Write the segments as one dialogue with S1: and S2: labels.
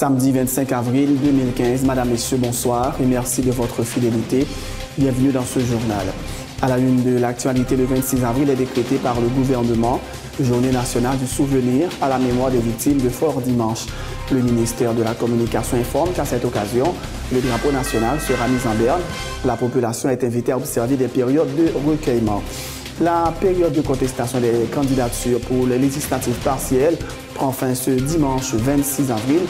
S1: Samedi 25 avril 2015, Madame, Messieurs, bonsoir et merci de votre fidélité. Bienvenue dans ce journal. À la une de l'actualité, le 26 avril est décrété par le gouvernement Journée nationale du souvenir à la mémoire des victimes de Fort Dimanche. Le ministère de la Communication informe qu'à cette occasion, le drapeau national sera mis en berne. La population est invitée à observer des périodes de recueillement. La période de contestation des candidatures pour les législatives partielles prend fin ce dimanche 26 avril.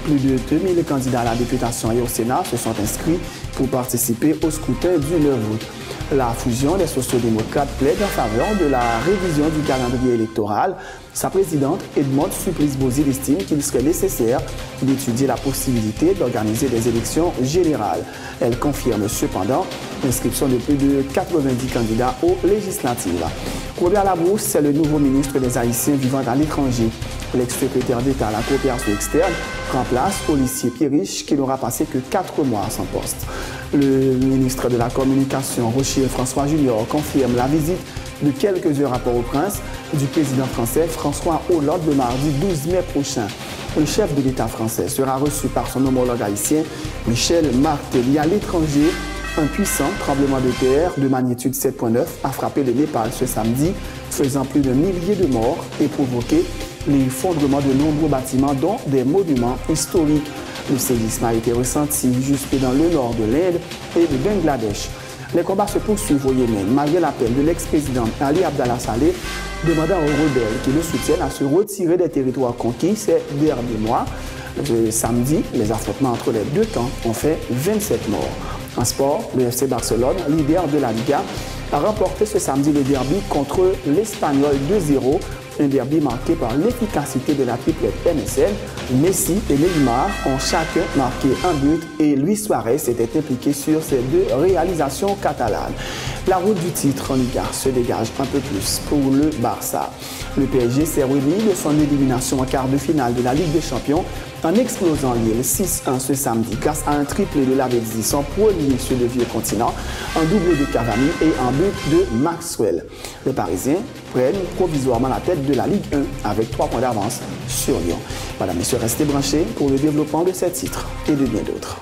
S1: Plus de 2000 candidats à la députation et au Sénat se sont inscrits pour participer au scrutin du 9 août. La fusion des sociodémocrates plaide en faveur de la révision du calendrier électoral. Sa présidente, Edmonde Supplice-Bozil, estime qu'il serait nécessaire d'étudier la possibilité d'organiser des élections générales. Elle confirme cependant l'inscription de plus de 90 candidats aux législatives. Robert Labrousse, c'est le nouveau ministre des Haïtiens vivant à l'étranger. L'ex-secrétaire d'État à la coopération externe remplace Olivier Pierriche qui n'aura passé que 4 mois à son poste. Le ministre de la Communication, Rocher François Junior, confirme la visite de quelques heures à Port-au-Prince du président français François Hollande le mardi 12 mai prochain. Le chef de l'État français sera reçu par son homologue haïtien Michel Martelly. À l'étranger, un puissant tremblement de terre de magnitude 7,9 a frappé le Népal ce samedi, faisant plus d'un millier de morts et provoqué l'effondrement de nombreux bâtiments, dont des monuments historiques. Le séisme a été ressenti jusque dans le nord de l'Inde et du Bangladesh. Les combats se poursuivent au Yémen, malgré l'appel de l'ex-président Ali Abdallah Saleh, demandant aux rebelles qui le soutiennent à se retirer des territoires conquis ces derniers mois. Samedi, les affrontements entre les deux camps ont fait 27 morts. En sport, le FC Barcelone, leader de la Liga, a remporté ce samedi le derby contre l'Espagnol 2-0. Un derby marqué par l'efficacité de la triplette MSN. Messi et Neymar ont chacun marqué un but et Luis Suarez s'était impliqué sur ces deux réalisations catalanes. La route du titre en Liga se dégage un peu plus pour le Barça. Le PSG s'est remis de son élimination en quart de finale de la Ligue des Champions en explosant Lille 6-1 ce samedi grâce à un triplé de Lavezzi, son premier sur le vieux continent, un doublé de Cavani et un but de Maxwell. Les Parisiens prennent provisoirement la tête de la Ligue 1 avec 3 points d'avance sur Lyon. Madame, Messieurs, restez branchés pour le développement de ces titres et de bien d'autres.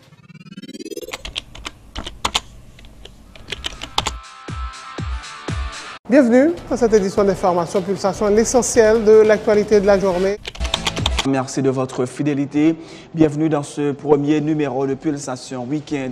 S2: Bienvenue dans cette édition d'Information Pulsation, l'essentiel de l'actualité de la journée.
S1: Merci de votre fidélité. Bienvenue dans ce premier numéro de Pulsation Week-end.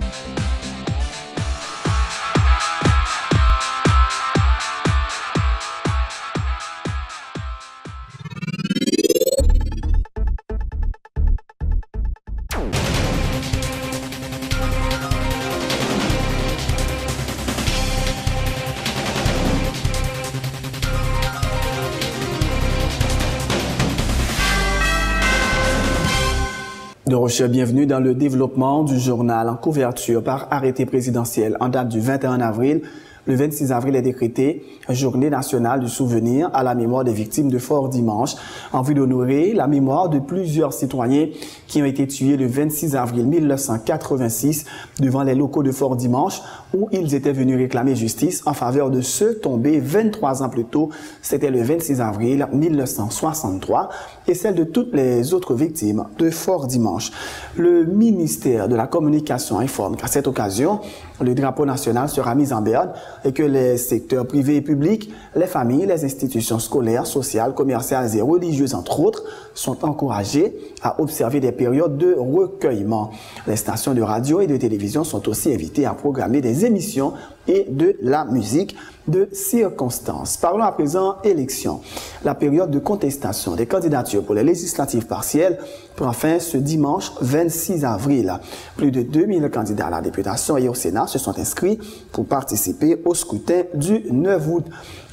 S1: De Rocher, bienvenue dans le développement du journal en couverture par arrêté présidentiel en date du 21 avril. Le 26 avril est décrété Journée nationale du souvenir à la mémoire des victimes de Fort Dimanche, en vue d'honorer la mémoire de plusieurs citoyens qui ont été tués le 26 avril 1986 devant les locaux de Fort Dimanche où ils étaient venus réclamer justice en faveur de ceux tombés 23 ans plus tôt. C'était le 26 avril 1963 et celle de toutes les autres victimes de Fort Dimanche. Le ministère de la Communication informe qu'à cette occasion, le drapeau national sera mis en berne et que les secteurs privés et publics, les familles, les institutions scolaires, sociales, commerciales et religieuses, entre autres, sont encouragés à observer des périodes de recueillement. Les stations de radio et de télévision sont aussi invitées à programmer des émissions et de la musique de circonstances. Parlons à présent élections. La période de contestation des candidatures pour les législatives partielles prend fin ce dimanche 26 avril. Plus de 2000 candidats à la députation et au Sénat se sont inscrits pour participer au scrutin du 9 août.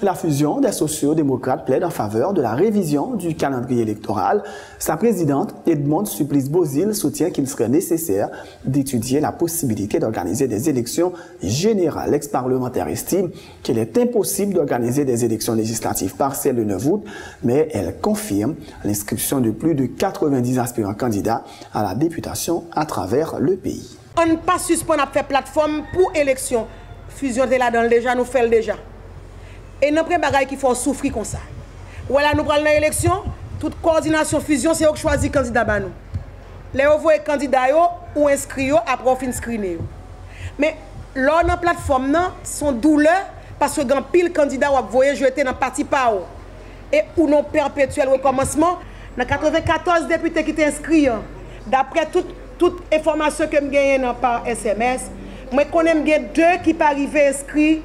S1: La fusion des sociodémocrates plaide en faveur de la révision du calendrier électoral. Sa présidente, Edmonde Supplice-Bozil, soutient qu'il serait nécessaire d'étudier la possibilité d'organiser des élections générales. L'ex-parlementaire estime qu'il est impossible d'organiser des élections législatives partielles le 9 août, mais elle confirme l'inscription de plus de 90 aspirants candidats à la députation à travers le pays.
S3: On ne pas suspendre à faire plateforme pour élection. Fusion de là dans déjà, nous faisons déjà. Et nous prenons des bagages qui font souffrir comme ça. Voilà, nous prenons l'élection, toute coordination, fusion, c'est eux qui choisissent candidat. les envoyer candidats ou inscrits après on fin screener. Mais là dans plateforme non, son douleur parce que grand pile candidat ou voyer jeter dans parti pa ou. Et ou non perpétuel recommencement dans 94 députés qui étaient inscrits d'après toute information que me gagne par SMS, moi connais deux qui pas arrivé inscrits.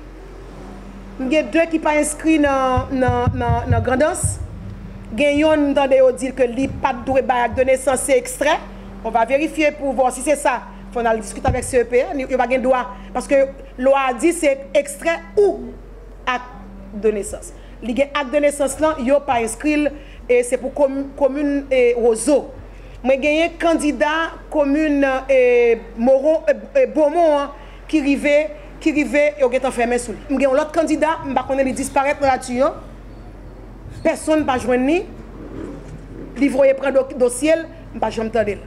S3: M'gè deux qui pas inscrits dans grandance. Gagnon dans des dire que li pas doit de naissance c'est extrait. On va vérifier pour voir si c'est ça. Faut aller discuter avec CEP, il pas gain droit parce que loi a dit c'est extrait ou acte de naissance. Li gen acte de naissance là, yo pas inscrit et c'est pour commune Roseau. Moi gagné candidat commune Moron Beaumont qui rive et on est enfermé sous lui. M'gè l'autre candidat, m'pa connait li disparaître dans la tuyau. Personne pas joindre ni. Li voye prendre dossier, m'pa jamais tande.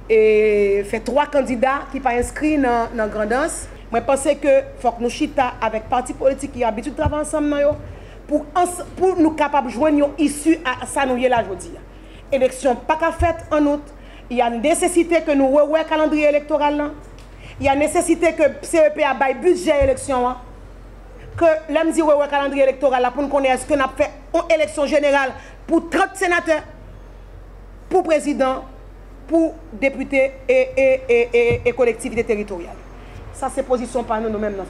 S3: Et fait 3 candidats qui pas inscrits dans grandance. Moi pense que faut que nous chita avec parti politique qui habitude travailler ensemble pour nous capable joindre une issue à ça nous y là jodi. Élection pas qu'à fait en août. Il y a une nécessité que nous revoyons calendrier électoral là. Il y a nécessité que CEP a bail budget élection que l'aime dire ouais calendrier électoral là pour nous connaître est-ce qu'on a fait une élection générale pour 30 sénateurs pour président pour députés et collectivités territoriales. Ça c'est position par nous-mêmes dans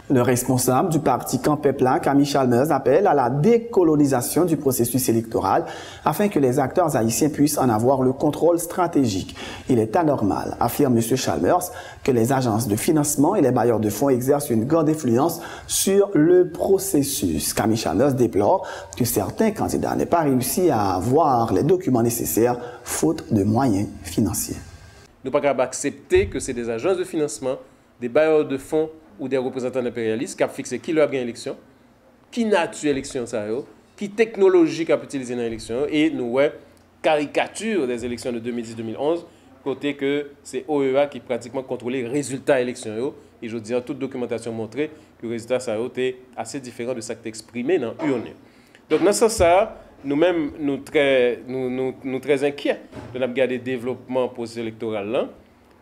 S1: Le responsable du parti Camp Pepla, Camille Chalmers, appelle à la décolonisation du processus électoral afin que les acteurs haïtiens puissent en avoir le contrôle stratégique. Il est anormal, affirme M. Chalmers, que les agences de financement et les bailleurs de fonds exercent une grande influence sur le processus. Camille Chalmers déplore que certains candidats n'aient pas réussi à avoir les documents nécessaires faute de moyens financiers.
S4: Nous ne pouvons pas accepter que c'est des agences de financement, des bailleurs de fonds ou des représentants impérialistes qui ont fixé qui leur gagne l'élection, qui nature l'élection, qui technologie qui a utilisé dans l'élection, et nous ouais caricature des élections de 2010-2011, côté que c'est OEA qui pratiquement contrôle les résultats élections. Et je dis en toute documentation montrée que le résultat ça était assez différent de ça qui est exprimé dans l'urne. Donc dans ce sens, nous-mêmes, nous très inquiets de regarder le développement post-électoral là.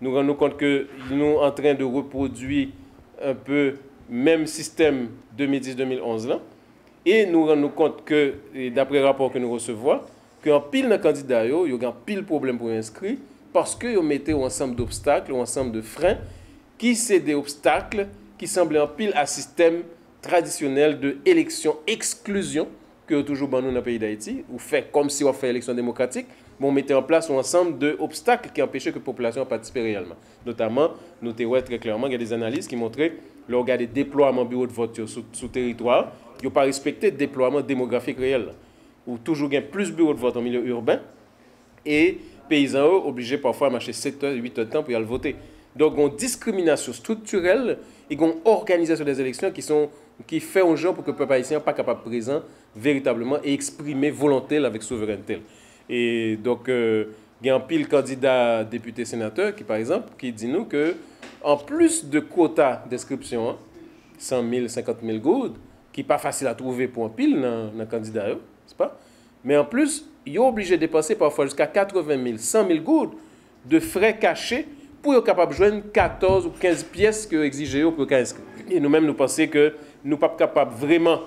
S4: Nous rendons compte que nous sommes en train de reproduire un peu même système 2010-2011 là. Et nous rendons compte que, d'après le rapport que nous recevons, qu'en pile de candidats, il y a un pile problème pour inscrire parce qu'ils mettent un ensemble d'obstacles, un ensemble de freins, qui sont des obstacles qui semblent en pile à système traditionnel de élection-exclusion que toujours dans le pays d'Haïti, ou fait comme si on fait élection démocratique, mais on mettait en place un ensemble d'obstacles qui empêchaient que la population participe réellement. Notamment, nous avons très clairement, il y a des analyses qui montraient le regard des déploiements bureaux de vote sous territoire, ils n'ont pas respecté le déploiement démographique réel. Ou toujours il y a plus de bureaux de vote en milieu urbain, et paysans obligés parfois à marcher 7 heures, 8 heures de temps pour aller voter. Donc, il y a une discrimination structurelle et une organisation des élections qui fait aux gens pour que le peuple haïtien n'est pas capable de présent véritablement et exprimer volonté avec souveraineté. Et donc, il y a un pile candidat député sénateur qui, par exemple, qui dit nous que en plus de quotas d'inscription, 100 000, 50 000 goudes, qui n'est pas facile à trouver pour un pile dans le candidat, c'est pas? Mais en plus, il est obligé de dépenser parfois jusqu'à 80 000, 100 000 goudes de frais cachés pour être capable de joindre 14 ou 15 pièces que exigent pour inscrire. Et nous-mêmes, nous pensons que nous ne sommes pas capables vraiment de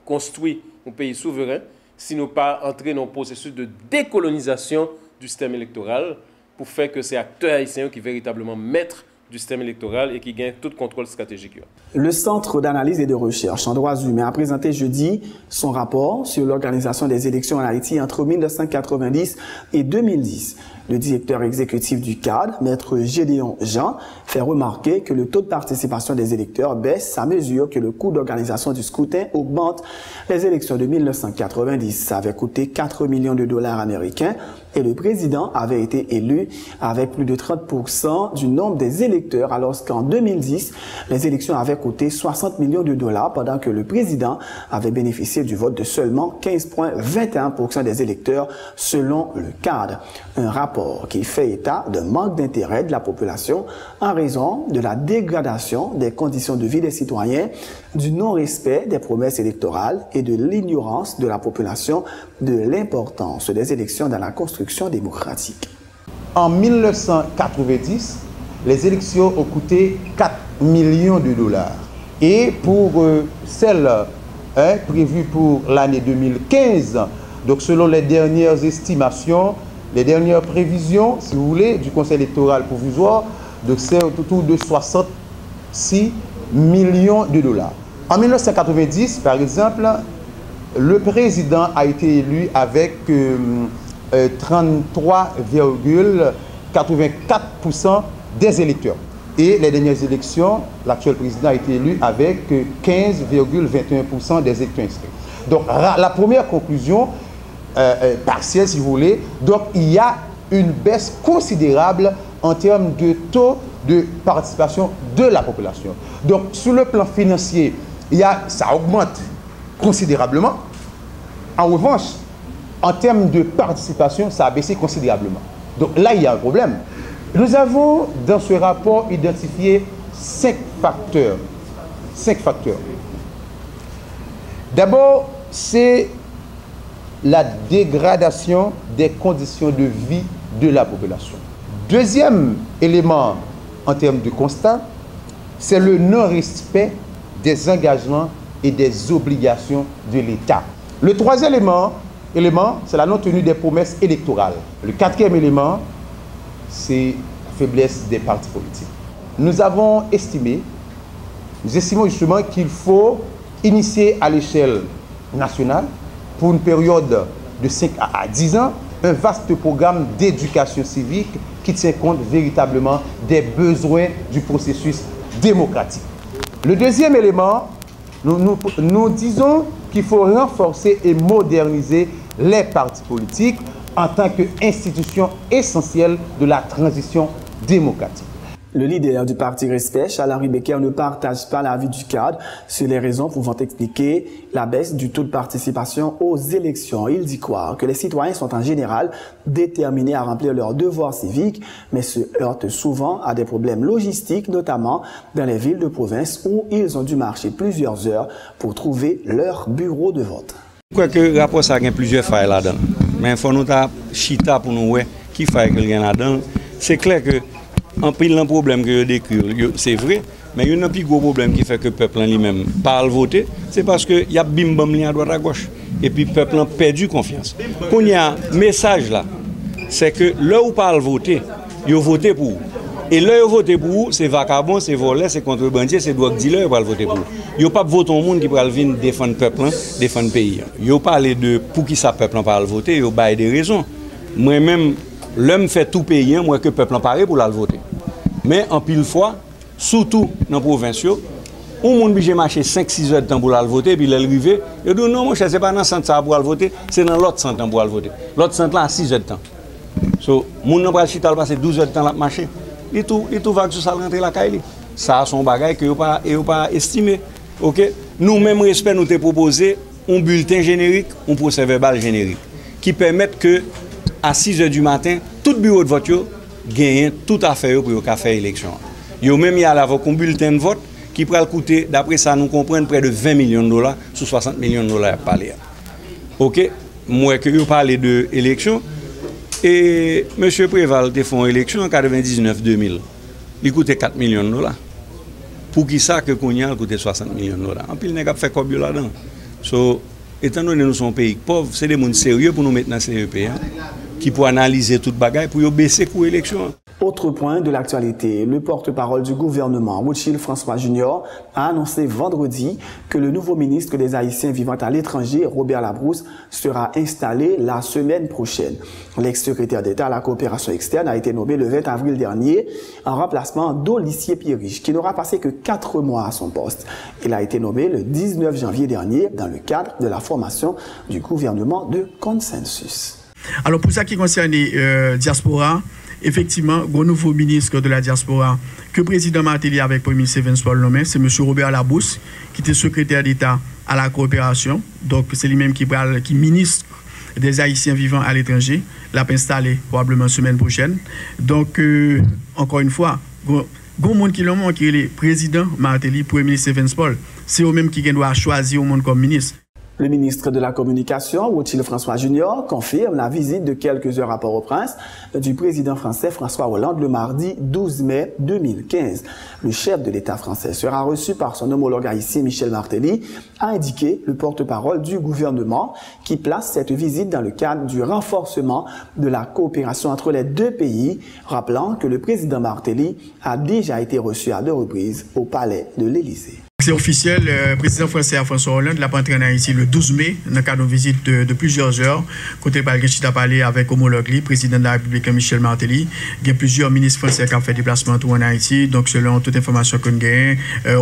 S4: construire un pays souverain si nous ne sommes pas entrés dans un processus de décolonisation du système électoral pour faire que ces acteurs haïtiens qui véritablement maîtres du système électoral et qui gagnent tout contrôle stratégique.
S1: Le Centre d'analyse et de recherche en droits humains a présenté jeudi son rapport sur l'organisation des élections en Haïti entre 1990 et 2010. Le directeur exécutif du CAD, Maître Gédéon Jean, fait remarquer que le taux de participation des électeurs baisse à mesure que le coût d'organisation du scrutin augmente. Les élections de 1990 avaient coûté 4 millions de dollars américains et le président avait été élu avec plus de 30% du nombre des électeurs, alors qu'en 2010, les élections avaient coûté 60 millions de dollars pendant que le président avait bénéficié du vote de seulement 15,21% des électeurs selon le CAD. Un rapport qui fait état d'un manque d'intérêt de la population en raison de la dégradation des conditions de vie des citoyens, du non-respect des promesses électorales et de l'ignorance de la population de l'importance des élections dans la construction démocratique.
S5: en 1990, les élections ont coûté 4 millions de dollars. Et pour celles prévues pour l'année 2015, donc selon les dernières estimations, les dernières prévisions, si vous voulez, du Conseil électoral provisoire, c'est autour de 66 millions de dollars. En 1990, par exemple, le président a été élu avec 33,84% des électeurs. Et les dernières élections, l'actuel président a été élu avec 15,21% des électeurs inscrits. Donc la première conclusion, partielle si vous voulez, donc il y a une baisse considérable en termes de taux de participation de la population. Donc sur le plan financier, ça augmente considérablement. En revanche, en termes de participation, ça a baissé considérablement. Donc là, il y a un problème. Nous avons dans ce rapport identifié 5 facteurs. 5 facteurs. D'abord, c'est la dégradation des conditions de vie de la population. Deuxième élément en termes de constat, c'est le non-respect des engagements et des obligations de l'État. Le troisième élément, c'est la non-tenue des promesses électorales. Le quatrième élément, c'est la faiblesse des partis politiques. Nous estimons justement qu'il faut initier à l'échelle nationale, pour une période de 5 à 10 ans, un vaste programme d'éducation civique qui tient compte véritablement des besoins du processus démocratique. Le deuxième élément, nous disons qu'il faut renforcer et moderniser les partis politiques en tant qu'institution essentielle de la transition démocratique.
S1: Le leader du parti Respect, Charles-Henri Becker, ne partage pas l'avis du cadre sur les raisons pouvant expliquer la baisse du taux de participation aux élections. Il dit croire que les citoyens sont en général déterminés à remplir leurs devoirs civiques, mais se heurtent souvent à des problèmes logistiques, notamment dans les villes de province où ils ont dû marcher plusieurs heures pour trouver leur bureau de vote.
S6: Je crois que le rapport a plusieurs failles là-dedans. Mais il faut nous chita pour nous voir qui faille qu'il y a là-dedans. C'est clair que en pile un problème que je décris, c'est vrai, mais il y a un plus gros problème qui fait que le peuple lui-même parle voter, c'est parce qu'il y a bim bam à droite à gauche. Et puis le peuple a perdu confiance. Quand il y a un message là, c'est que là où parle voter, il a voté pour vous. Et là où voté pour vous, c'est vagabond, c'est volé, c'est contrebandier, c'est drogue dealer qui voter pour vous. Il n'y a pas voté au monde qui va venir défendre le peuple, défendre le pays. Il n'y a pas parlé de pour qui ça peuple parle voter, il y a des raisons. Moi-même, l'homme fait tout payer, moi que le peuple en parle pour la voter. Mais en pile fois, surtout dans les provinces, on monde obligé de marcher 5-6 heures de temps pour la voter, puis l'arriver, il dit non, mon cher, ce n'est pas dans le centre pour la voter, c'est dans l'autre centre pour la voter. L'autre centre là à 6 heures de temps. So, mon n'a pas chita passer 12 heures de temps à marcher. Et tout va que ça rentrer la caille. Ça a son bagage que vous pas estimé. OK? Nous-mêmes, respect, nous te proposé un bulletin générique, un procès-verbal générique, qui permettent que à 6 heures du matin, tout bureau de vote gagne tout à fait pour faire l'élection. Yo même y a avec un bulletin de vote qui pourrait coûter, d'après ça nous comprenons, près de 20 millions de dollars sur 60 millions de dollars à parler. OK? Moi que vous parlez de l'élection et M. Préval a fait une élection en 99-2000. Il coûtait 4 millions de dollars. Pour qui ça que Kounia coûtait 60 millions de dollars? En plus, il n'a pas fait quoi là-dedans. So, étant donné que nous sommes un pays pauvre, c'est des gens sérieux pour nous mettre dans ces pays qui pour analyser toute bagaille pour baisser pour l'élection.
S1: Autre point de l'actualité, le porte-parole du gouvernement, Woutchil François Junior, a annoncé vendredi que le nouveau ministre des Haïtiens vivant à l'étranger, Robert Labrousse, sera installé la semaine prochaine. L'ex-secrétaire d'État à la coopération externe a été nommé le 20 avril dernier en remplacement d'Olissier Pierriche, qui n'aura passé que 4 mois à son poste. Il a été nommé le 19 janvier dernier dans le cadre de la formation du gouvernement de consensus.
S7: Alors pour ça qui concerne diaspora, effectivement, le nouveau ministre de la diaspora que le président Martelly avec le premier ministre Evans Paul nommé, c'est M. Robert Labrousse, qui était secrétaire d'État à la coopération. Donc c'est lui-même qui est ministre des Haïtiens vivant à l'étranger. L'a installé probablement la semaine prochaine. Donc, encore une fois, il y a un monde qui est le président Martelly, premier ministre Evans Paul. C'est eux-mêmes qui doivent choisir au monde comme ministre.
S1: Le ministre de la Communication, Rothschild François Junior, confirme la visite de quelques heures à Port-au-Prince du président français François Hollande le mardi 12 mai 2015. Le chef de l'État français sera reçu par son homologue haïtien Michel Martelly, a indiqué le porte-parole du gouvernement qui place cette visite dans le cadre du renforcement de la coopération entre les deux pays, rappelant que le président Martelly a déjà été reçu à 2 reprises au palais de l'Élysée.
S7: C'est officiel, le président français François Hollande l'a entré en Haïti le 12 mai, dans le cadre d'une visite de plusieurs heures. Côté Balgenchita parlé avec homologue, président de la République Michel Martelly. Il y a plusieurs ministres français qui ont fait déplacement en Haïti. Donc, selon toute information qu'on gagne,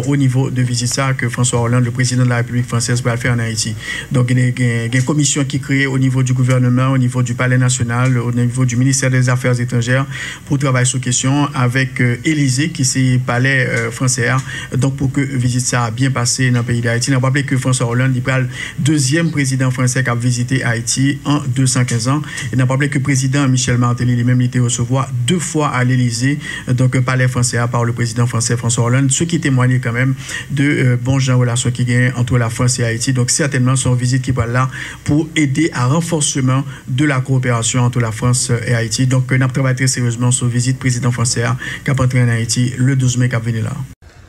S7: au niveau de visite ça, que François Hollande, le président de la République française, va faire en Haïti. Donc, il y a une commission qui est créée au niveau du gouvernement, au niveau du palais national, au niveau du ministère des Affaires étrangères, pour travailler sur question avec Élysée, qui c'est palais français. Donc, pour que visite ça a bien passé dans le pays d'Haïti. On a rappelé que François Hollande est le deuxième président français qui a visité Haïti en 215 ans. Et on a rappelé que le président Michel Martelly lui-même été recevoir 2 fois à l'Élysée, donc palais français par le président français François Hollande, ce qui témoigne quand même de bons gens relations qui gagnent entre la France et Haïti. Donc certainement son visite qui va là pour aider à renforcement de la coopération entre la France et Haïti. Donc on a travaillé très sérieusement sur visite président français qui a entré en Haïti le 12 mai qui a venu là.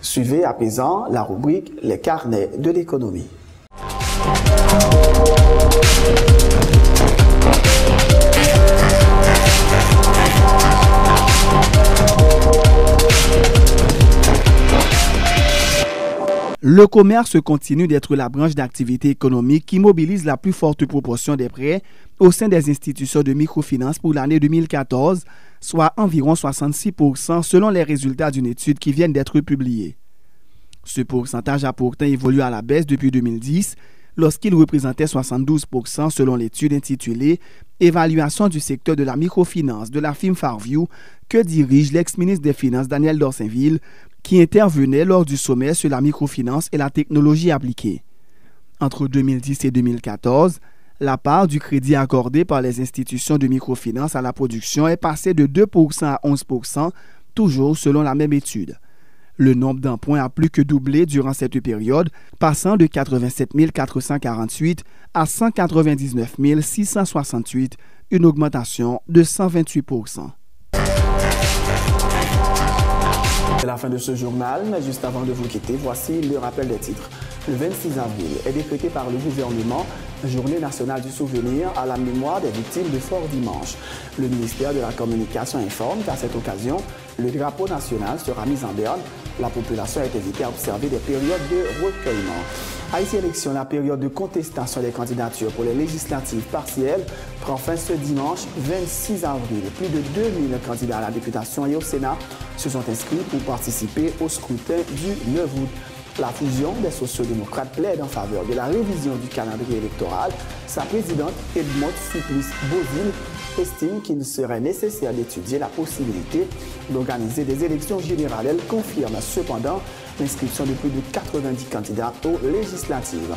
S1: Suivez à présent la rubrique Les carnets de l'économie. Le commerce continue d'être la branche d'activité économique qui mobilise la plus forte proportion des prêts au sein des institutions de microfinance pour l'année 2014, soit environ 66% selon les résultats d'une étude qui vient d'être publiée. Ce pourcentage a pourtant évolué à la baisse depuis 2010, lorsqu'il représentait 72% selon l'étude intitulée « Évaluation du secteur de la microfinance » de la firme Farview que dirige l'ex-ministre des Finances Daniel Dorsainville, qui intervenait lors du sommet sur la microfinance et la technologie appliquée. Entre 2010 et 2014, la part du crédit accordé par les institutions de microfinance à la production est passée de 2% à 11%, toujours selon la même étude. Le nombre d'emprunts a plus que doublé durant cette période, passant de 87 448 à 199 668, une augmentation de 128%. C'est la fin de ce journal, mais juste avant de vous quitter, voici le rappel des titres. Le 26 avril est décrété par le gouvernement Journée nationale du souvenir à la mémoire des victimes de Fort Dimanche. Le ministère de la Communication informe qu'à cette occasion, le drapeau national sera mis en berne. La population est invitée à observer des périodes de recueillement. Haïti Élection, la période de contestation des candidatures pour les législatives partielles prend fin ce dimanche 26 avril. Plus de 2000 candidats à la députation et au Sénat se sont inscrits pour participer au scrutin du 9 août. La fusion des sociodémocrates plaide en faveur de la révision du calendrier électoral. Sa présidente, Edmond Supplice-Beauville, estime qu'il serait nécessaire d'étudier la possibilité d'organiser des élections générales. Elle confirme cependant l'inscription de plus de 90 candidats aux législatives.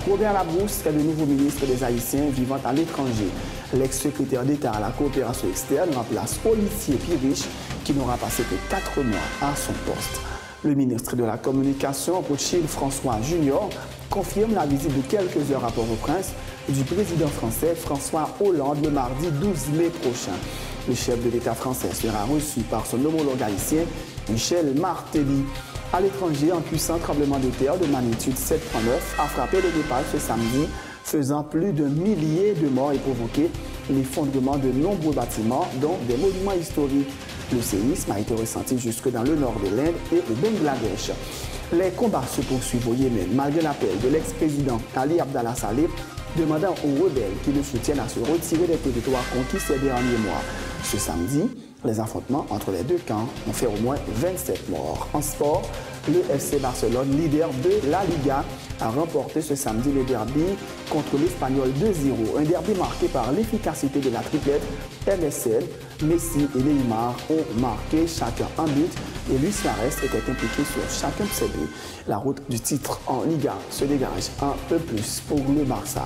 S1: Robert Labrousse est le nouveau ministre des Haïtiens vivant à l'étranger. L'ex-secrétaire d'État à la coopération externe remplace Olivier Piriche, qui n'aura passé que 4 mois à son poste. Le ministre de la Communication, Rothschild François Junior, confirme la visite de quelques heures à Port-au-Prince du président français François Hollande le mardi 12 mai prochain. Le chef de l'État français sera reçu par son homologue haïtien Michel Martelly. À l'étranger, un puissant tremblement de terre de magnitude 7,9 a frappé le Népal ce samedi, faisant plus de milliers de morts et provoqué l'effondrement de nombreux bâtiments, dont des monuments historiques. Le séisme a été ressenti jusque dans le nord de l'Inde et le Bangladesh. Les combats se poursuivent au Yémen malgré l'appel de l'ex-président Ali Abdallah Saleh demandant aux rebelles qui le soutiennent à se retirer des territoires conquis ces derniers mois. Ce samedi, les affrontements entre les deux camps ont fait au moins 27 morts. En sport, le FC Barcelone, leader de la Liga, a remporté ce samedi le derby contre l'Espagnol 2-0. Un derby marqué par l'efficacité de la triplette MSN. Messi et Neymar ont marqué chacun un but et Luis Suarez était impliqué sur chacun de ses buts. La route du titre en Liga se dégage un peu plus pour le Barça.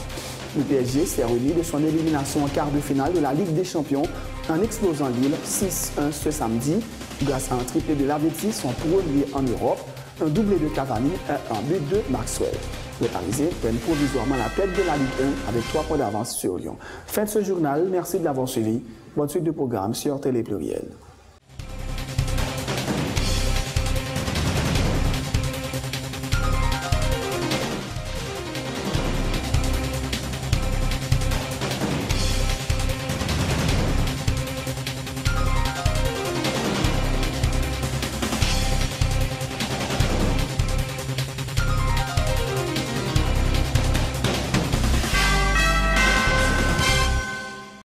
S1: Le PSG s'est remis de son élimination en quart de finale de la Ligue des Champions en explosant Lille 6-1 ce samedi grâce à un triplé de Lavezzi, son premier en Europe, un doublé de Cavani et un but de Maxwell. Les Parisiens prennent provisoirement la tête de la Ligue 1 avec 3 points d'avance sur Lyon. Faites ce journal, merci de l'avoir suivi. Bonne suite de programme sur Télé Pluriel.